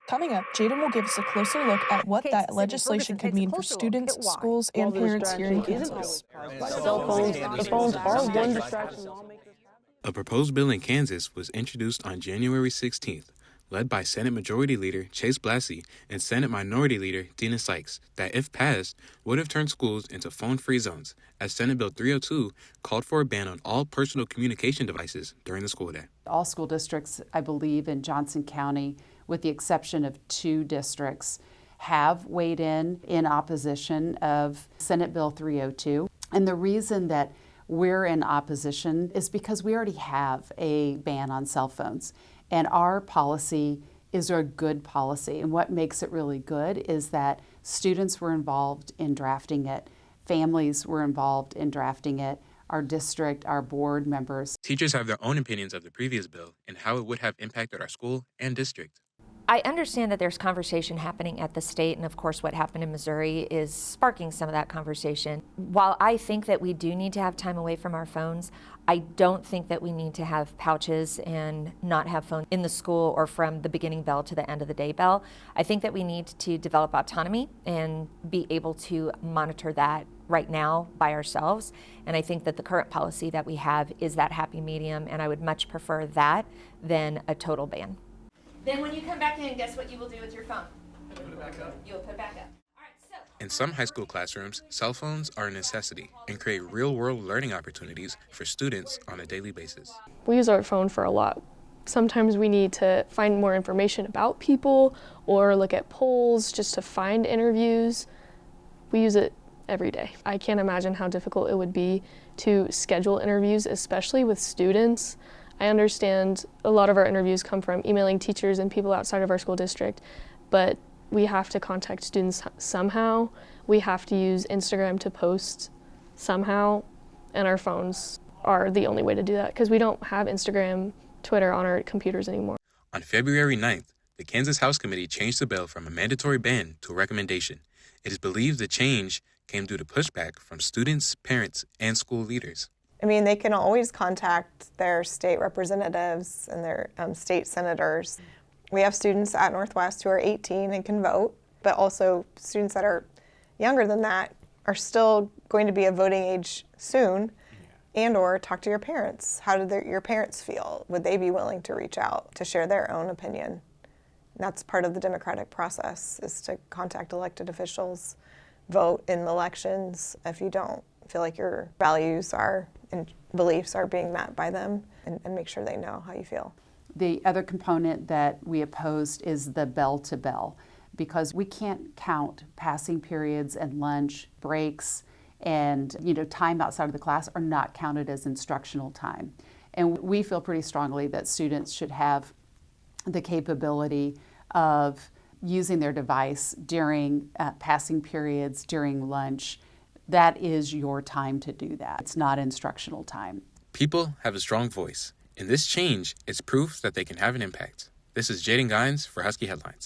Coming up, Jaden will give us a closer look at what that legislation could mean for students, schools, and parents here in Kansas. Cell phones, the phones are one distraction. A proposed bill in Kansas was introduced on January 16th, led by Senate Majority Leader Chase Blassie and Senate Minority Leader Dina Sykes, that if passed, would have turned schools into phone-free zones, as Senate Bill 302 called for a ban on all personal communication devices during the school day. All school districts, I believe, in Johnson County, with the exception of 2 districts, have weighed in opposition of Senate Bill 302. And the reason that we're in opposition is because we already have a ban on cell phones. And our policy is a good policy. And what makes it really good is that students were involved in drafting it, families were involved in drafting it, our district, our board members. Teachers have their own opinions of the previous bill and how it would have impacted our school and district. I understand that there's conversation happening at the state, and of course what happened in Missouri is sparking some of that conversation. While I think that we do need to have time away from our phones, I don't think that we need to have pouches and not have phones in the school or from the beginning bell to the end of the day bell. I think that we need to develop autonomy and be able to monitor that right now by ourselves. And I think that the current policy that we have is that happy medium, and I would much prefer that than a total ban. Then when you come back in, guess what you will do with your phone? Put it back up. You'll put it back up. All right, so. In some high school classrooms, cell phones are a necessity and create real-world learning opportunities for students on a daily basis. We use our phone for a lot. Sometimes we need to find more information about people or look at polls just to find interviews. We use it every day. I can't imagine how difficult it would be to schedule interviews, especially with students. I understand a lot of our interviews come from emailing teachers and people outside of our school district, but we have to contact students somehow. We have to use Instagram to post somehow, and our phones are the only way to do that because we don't have Instagram, Twitter on our computers anymore. On February 9th, the Kansas House Committee changed the bill from a mandatory ban to a recommendation. It is believed the change came due to pushback from students, parents, and school leaders. I mean, they can always contact their state representatives and their state senators. We have students at Northwest who are 18 and can vote, but also students that are younger than that are still going to be of voting age soon, and or talk to your parents. How do your parents feel? Would they be willing to reach out to share their own opinion? And that's part of the democratic process, is to contact elected officials, vote in elections if you don't feel like your values and beliefs are being met by them, and make sure they know how you feel. The other component that we opposed is the bell to bell, because we can't count passing periods and lunch breaks and time outside of the class are not counted as instructional time. And we feel pretty strongly that students should have the capability of using their device during passing periods, during lunch. That is your time to do that. It's not instructional time. People have a strong voice, and this change is proof that they can have an impact. This is Jaden for Husky Headlines.